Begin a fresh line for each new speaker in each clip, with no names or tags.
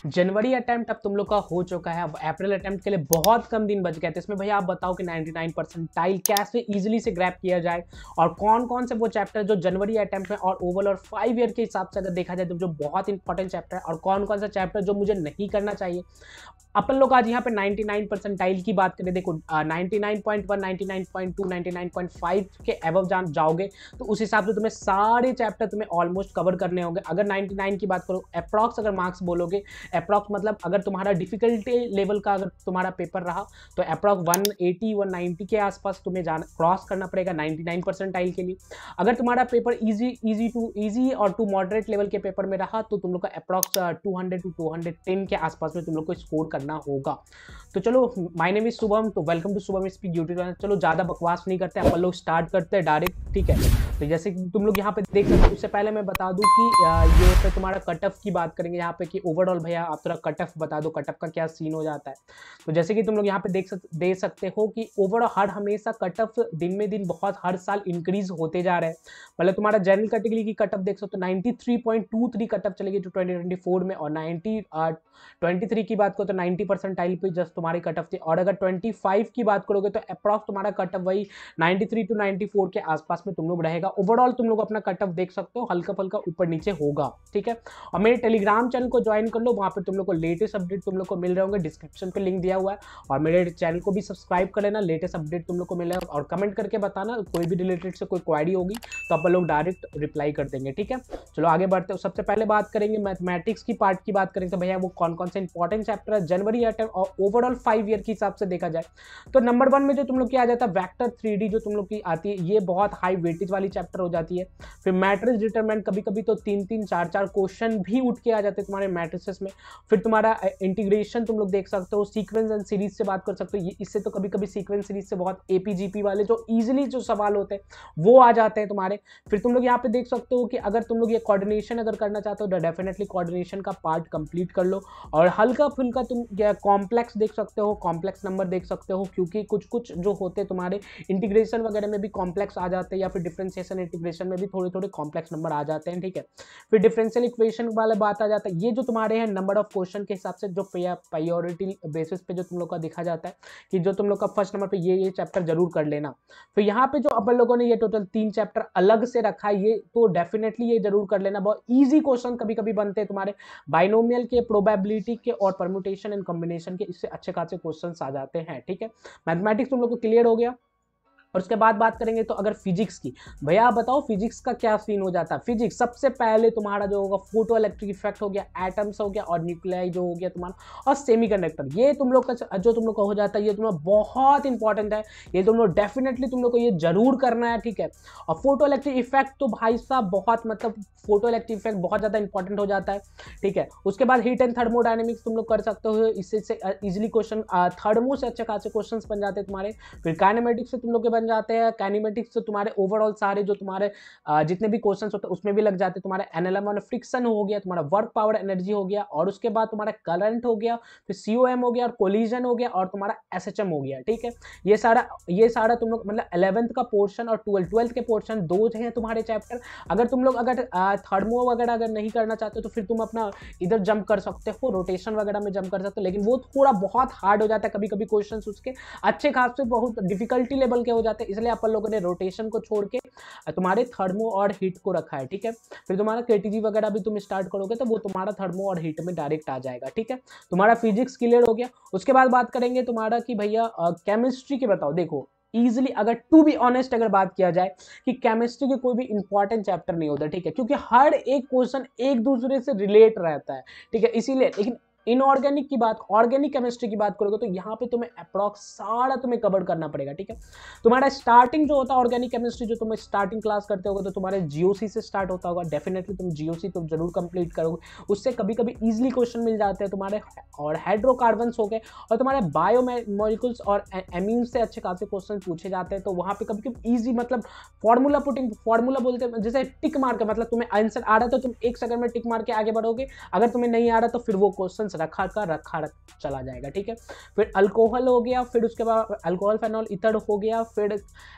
जनवरी attempt अब तुम लोग का हो चुका है। अब अप्रैल अटेम्प्ट के लिए बहुत कम दिन बच गए थे। इसमें भैया आप बताओ कि 99 परसेंटाइल कैसे इजीली से ग्रैप किया जाए और कौन कौन से वो चैप्टर जो जनवरी अटेम्प्ट में और ओवरऑल और 5 ईयर के हिसाब से अगर देखा जाए तो जो बहुत इंपॉर्टेंट चैप्टर है, और कौन कौन सा चैप्टर जो मुझे नहीं करना चाहिए। अपन लोग आज यहाँ पे 99 परसेंटाइल की बात करें, देखो 99.1, 99.2, 99.5 के एबव जाओगे तो उस हिसाब से तुम्हें सारे चैप्टर तुम्हें ऑलमोस्ट कवर करने होंगे। अगर 99 की बात करो, अप्रॉक्स अगर मार्क्स बोलोगे, अप्रॉक्स मतलब अगर तुम्हारा डिफिकल्टी लेवल का अगर तुम्हारा पेपर रहा तो अप्रॉक्स 180 190 के आसपास तुम्हें जाना क्रॉस करना पड़ेगा 99 परसेंटाइल के लिए। अगर तुम्हारा पेपर इजी और टू मॉडरेट लेवल के पेपर में रहा तो तुम लोग का अप्रॉक्स 200 to 210 के आसपास में तुम लोग को स्कोर करना होगा। तो चलो, माय नेम इज शुभम, तो welcome to Shubham speak YouTube channel. चलो ज़्यादा बकवास नहीं करते, अपन लोग स्टार्ट करते हैं डायरेक्ट, ठीक है। तो जैसे कि तुम लोग यहाँ पे देख सकते हो, उससे पहले मैं बता दूं कि ये पे तुम्हारा कट ऑफ की बात करेंगे यहाँ पे कि ओवरऑल भैया आप थोड़ा कट ऑफ बता दो, कट ऑफ का क्या सीन हो जाता है। तो जैसे कि तुम लोग यहाँ पे दे सकते हो कि ओवरऑल हर हमेशा कट ऑफ दिन में दिन बहुत हर साल इंक्रीज होते जा रहे हैं। मतलब तुम्हारा जनरल कैटेगरी की कट ऑफ देख सकते हो 93.23 कट ऑफ चलेगी जो 2024 में, और 23 की बात करो तो 90 परसेंटाइल पे जस्ट तुम्हारी कट ऑफ थी। और अगर 25 की बात करोगे तो अप्रॉक्स तुम्हारा कट ऑफ वही 93 to 94 के आसपास में तुम लोग रहेगा। ओवरऑल तुम लोग अपना कट ऑफ देख सकते हो, हल्का फल्का ऊपर नीचे होगा, ठीक है। और मेरे टेलीग्राम चैनल को ज्वाइन कर लो, वहाँ पे तुम लोग को लेटेस्ट अपडेट तुम लोग को मिल रहे होंगे, डिस्क्रिप्शन पे लिंक दिया हुआ है। और मेरे चैनल को भी सब्सक्राइब कर लेना, लेटेस्ट अपडेट तुम लोग को मिल रहा है। और कमेंट करके बताना कोई भी रिलेटेड से कोई क्वेरी होगी तो अपन लोग डायरेक्ट रिप्लाई कर देंगे, ठीक है। चलो आगे बढ़ते हो। सबसे पहले बात करेंगे मैथमेटिक्स की पार्ट की बात करेंगे तो भैया वो कौन कौन से इंपॉर्टेंट चैप्टर है जनवरी अटेम्प्ट और ओवरऑल 5 ईयर के हिसाब से देखा जाए तो नंबर 1 में जो तुम लोग की आ जाता है वेक्टर 3D जो तुम लोग की आती है, ये बहुत हाई वेटेज वाली चैप्टर हो जाती है। फिर मैट्रिक्स डिटरमिनेंट, कभी कभी तो 3-3 4-4 क्वेश्चन भी उठ के आ जाते हैं तुम्हारे मैट्रिसेस में। फिर तुम्हारा इंटीग्रेशन तुम लोग देख सकते हो, सीक्वेंस एंड सीरीज से बात कर सकते हो, इससे तो कभी कभी सीक्वेंस सीरीज से बहुत एपीजीपी वाले जो इजीली जो सवाल होते हैं वो आ जाते हैं तुम्हारे। फिर तुम लोग यहाँ पे देख सकते हो कि अगर तुम लोग ये कोऑर्डिनेशन अगर करना चाहते हो तो डेफिनेटली कोऑर्डिनेशन का पार्ट कंप्लीट कर लो। और हल्का फुल्का तुम कॉम्प्लेक्स देख सकते हो, कॉम्प्लेक्स नंबर देख सकते हो, क्योंकि कुछ कुछ जो होते हैं तुम्हारे इंटीग्रेशन वगैरह में भी कॉम्प्लेक्स आ जाते हैं, या फिर डिफरेंशिएशन इंटीग्रेशन में भी थोड़े थोड़े कॉम्प्लेक्स नंबर आ जाते हैं, ठीक है। फिर डिफरेंशियल इक्वेशन वाला बात आ जाता है। ये जो तुम्हारे हैं नंबर ऑफ क्वेश्चन के हिसाब से जो प्रायोरिटी बेसिस पे जो तुम लोग का देखा जाता है कि जो तुम लोग का फर्स्ट नंबर पे ये चैप्टर जरूर कर लेना। फिर यहाँ पे जो अपन लोगों ने ये टोटल 3 चैप्टर अलग से रखा है, ये तो डेफिनेटली ये जरूर कर लेना। बहुत ईजी क्वेश्चन कभी कभी बनते हैं तुम्हारे बाइनोमियल के, प्रोबेबिलिटी के और परम्यूटेशन एंड कॉम्बिनेशन के, इससे अच्छे खासे क्वेश्चंस आ जाते हैं, ठीक है। मैथमेटिक्स तुम लोग को क्लियर हो गया। और उसके बाद बात करेंगे तो अगर फिजिक्स की, भैया आप बताओ फिजिक्स का क्या सीन हो जाता है। फिजिक्स सबसे पहले तुम्हारा जो होगा फोटो इलेक्ट्रिक इफेक्ट हो गया, एटम्स हो गया और न्यूक्लियाई जो हो गया तुम्हारा, और सेमीकंडक्टर, ये तुम लोग का जो तुम लोग का हो जाता है, ये तुम लोग बहुत इंपॉर्टेंट है, ये तुम लोग डेफिनेटली तुम लोग को ये जरूर करना है, ठीक है। और फोटो इलेक्ट्रिक इफेक्ट तो भाई साहब बहुत, मतलब फोटो इलेक्ट्रिक इफेक्ट बहुत ज़्यादा इंपॉर्टेंट हो जाता है, ठीक है। उसके बाद हीट एंड थर्मोडायनेमिक्स तुम लोग कर सकते हो, इससे इजिली क्वेश्चन थर्मो से अच्छे खासे क्वेश्चन बन जाते हैं तुम्हारे। फिर काइनेमेटिक्स से तुम लोग के बन जाते हैं, काइनेमेटिक्स से तुम्हारे ओवरऑल सारे जो तुम्हारे जितने भी क्वेश्चंस होते हैं उसमें भी लग जाते हैं तुम्हारे। एनएलएम और फ्रिक्शन हो गया, तुम्हारा वर्क पावर एनर्जी हो गया, और उसके बाद तुम्हारा करंट हो गया, फिर सीओएम हो गया, और कोलिजन हो गया, और तुम्हारा एसएचएम हो गया, ठीक है। ये सारा तुम लोग मतलब 11th का पोर्शन और 12th के पोर्शन दो हैं तुम्हारे चैप्टर। अगर तुम लोग अगर थर्मो वगैरह अगर नहीं करना चाहते तो फिर तुम अपना इधर जंप कर सकते हो, रोटेशन वगैरह में जंप कर सकते हो, लेकिन वो थोड़ा बहुत हार्ड हो जाता है, कभी कभी क्वेश्चन उसके अच्छे खासे बहुत डिफिकल्टी लेवल के हो जाते हैं, इसलिए अपन लोगों ने रोटेशन को छोड़ के तुम्हारे थर्मो और हीट को रखा है, ठीक है। फिर तुम्हारा केटीजी वगैरह भी तुम स्टार्ट करोगे तो वो तुम्हारा थर्मो और हीट में डायरेक्ट आ जाएगा, ठीक है। तुम्हारा फिजिक्स क्लियर हो गया। उसके बाद बात करेंगे तुम्हारा कि भैया केमिस्ट्री के बताओ। देखो इजिली अगर टू बी ऑनेस्ट अगर बात किया जाए कि केमिस्ट्री के कोई भी इंपॉर्टेंट चैप्टर नहीं होता, ठीक है, क्योंकि हर एक क्वेश्चन एक दूसरे से रिलेट रहता है, ठीक है, इसीलिए। लेकिन इनऑर्गेनिक की बात, ऑर्गेनिक केमिस्ट्री की बात करोगे तो यहाँ पे तुम्हें अप्रॉक्स सारा तुम्हें कवर करना पड़ेगा, ठीक है। तुम्हारा स्टार्टिंग जो होता है ऑर्गेनिक केमिस्ट्री, जो तुम स्टार्टिंग क्लास करते होगे तो तुम्हारे जीओसी से स्टार्ट होता होगा, डेफिनेटली तुम जीओसी तो जरूर कंप्लीट करोगे, उससे कभी कभी इजीली क्वेश्चन मिल जाते हैं तुम्हारे। और हाइड्रोकार्बन्स हो गए और तुम्हारे बायो मॉलिक्यूल्स और एमीन से अच्छे खासे क्वेश्चन पूछे जाते हैं, तो वहाँ पे कभी कभी ईजी, मतलब फॉर्मूला पुटिंग, फॉर्मूला बोलते हैं जैसे टिक मार के, मतलब तुम्हें आंसर आ रहा है तो तुम 1 सेकंड में टिक मार के आगे बढ़ोगे, अगर तुम्हें नहीं आ रहा तो फिर वो क्वेश्चन रखा चला जाएगा, ठीक है। फिर अल्कोहल हो गया, फिर उसके बाद अल्कोहल फेनॉल ईथर हो गया, फिर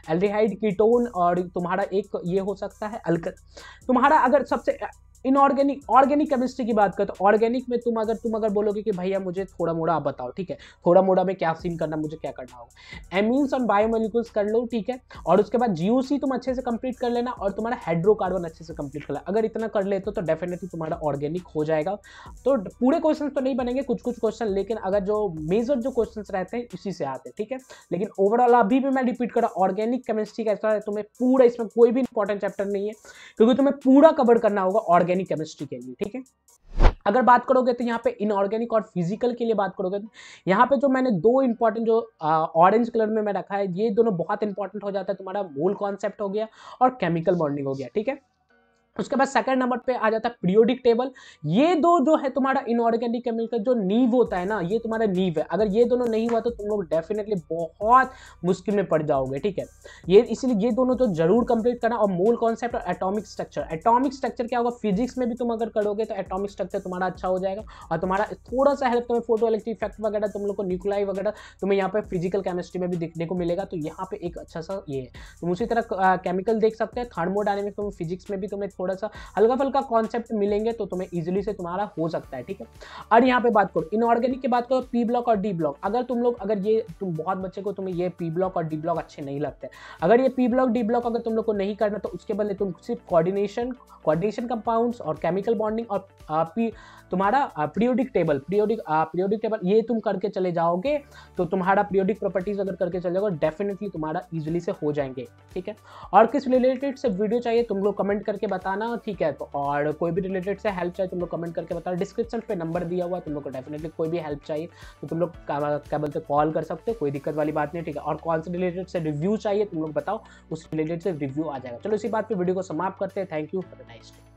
एल्डिहाइड कीटोन, और तुम्हारा एक ये हो सकता है तुम्हारा अगर सबसे इनऑर्गेनिक ऑर्गेनिक केमिस्ट्री की बात करते, तो ऑर्गेनिक में तुम अगर बोलोगे कि भैया मुझे थोड़ा मोड़ा आप बताओ, ठीक है, थोड़ा मोड़ा में क्या सीन करना, मुझे क्या करना होगा, एमीन्स और बायोमोलिक्यूल्स कर लो, ठीक है, और उसके बाद जीओसी तुम अच्छे से कंप्लीट कर लेना, और तुम्हारा हाइड्रोकार्बन अच्छे से कंप्लीट कर लेना। अगर इतना कर लेते तो डेफिनेटली तुम्हारा ऑर्गेनिक हो जाएगा। तो पूरे क्वेश्चन तो नहीं बनेंगे, कुछ कुछ क्वेश्चन, लेकिन अगर जो मेजर जो क्वेश्चन रहते हैं इसी से आते हैं, ठीक है। लेकिन ओवरऑल अभी भी मैं रिपीट कर रहा हूँ, ऑर्गेनिक केमिस्ट्री का ऐसा है, तुम्हें पूरा इसमें कोई भी इंपॉर्टेंट चैप्टर नहीं है, क्योंकि तुम्हें पूरा कवर करना होगा ऑर्गेनिक केमिस्ट्री के लिए, ठीक है। अगर बात करोगे तो यहाँ पे इनऑर्गेनिक और फिजिकल के लिए बात करोगे तो यहाँ पे जो मैंने दो इंपॉर्टेंट जो ऑरेंज कलर में मैं रखा है, ये दोनों बहुत इंपॉर्टेंट हो जाता है। तुम्हारा मोल कॉन्सेप्ट हो गया और केमिकल बॉन्डिंग हो गया, ठीक है। उसके बाद सेकंड नंबर पे आ जाता है पीरियोडिक टेबल। ये दो जो है तुम्हारा इनऑर्गेनिक केमिकल जो नींव होता है ना, ये तुम्हारा नींव है। अगर ये दोनों नहीं हुआ तो तुम लोग डेफिनेटली बहुत मुश्किल में पड़ जाओगे, ठीक है। ये इसलिए ये दोनों तो जरूर कंप्लीट करना। और मोल कॉन्सेप्ट और एटॉमिक स्ट्रक्चर, एटॉमिक स्ट्रक्चर क्या होगा, फिजिक्स में भी तुम अगर करोगे तो एटॉमिक स्ट्रक्चर तुम्हारा अच्छा हो जाएगा, और तुम्हारा थोड़ा सा हेल्प तुम्हें फोटो इलेक्ट्रिक इफेक्ट वगैरह, तुम लोग को न्यूक्लाई वगैरह तुम्हें यहाँ पे फिजिकल केमिस्ट्री में भी देखने को मिलेगा। तो यहाँ पे एक अच्छा सा ये है। तुम उसी तरह केमिकल देख सकते हैं, थर्मोडायनेमिक्स तुम्हें फिजिक्स में भी तुम्हें थोड़ा सा हल्का का कॉन्सेप्ट मिलेंगे, तो तुम्हें इजीली से तुम्हारा हो सकता है, ठीक है। और यहाँ पे बात करो इनऑर्गेनिक की बात करो, पी ब्लॉक और डी ब्लॉक। अगर तुम लोग ये तुम बहुत बच्चे को तुम्हें ये पी ब्लॉक और डी ब्लॉक अच्छे नहीं लगते, अगर ये पी ब्लॉक डी ब्लॉक अगर तुम लोग को नहीं करना, तो उसके बदले तुम सिर्फ कोऑर्डिनेशन कंपाउंड्स और केमिकल बॉन्डिंग और तुम्हारा पीरियोडिक टेबल ये तुम करके चले जाओगे, तो तुम्हारा पीरियोडिक प्रॉपर्टीज अगर करके चले जाओगे डेफिनेटली तुम्हारा इजीली से हो जाएंगे, ठीक है। और किस रिलेटेड से वीडियो चाहिए तुम लोग कमेंट करके बताना, ठीक है। तो और कोई भी रिलेटेड से हेल्प चाहिए तुम लोग कमेंट करके बताना, डिस्क्रिप्शन पे नंबर दिया हुआ है, तुम लोग को डेफिनेटली कोई भी हेल्प चाहिए तो तुम लोग क्या बोलते कॉल कर सकते हो, कोई दिक्कत वाली बात नहीं, ठीक है। और कौन से रिलेटेड से रिव्यू चाहिए तुम लोग बताओ, उस रिलेटेड से रिव्यू आ जाएगा। चलो इसी बात पे वीडियो को समाप्त करते हैं। Thank you for the nice day.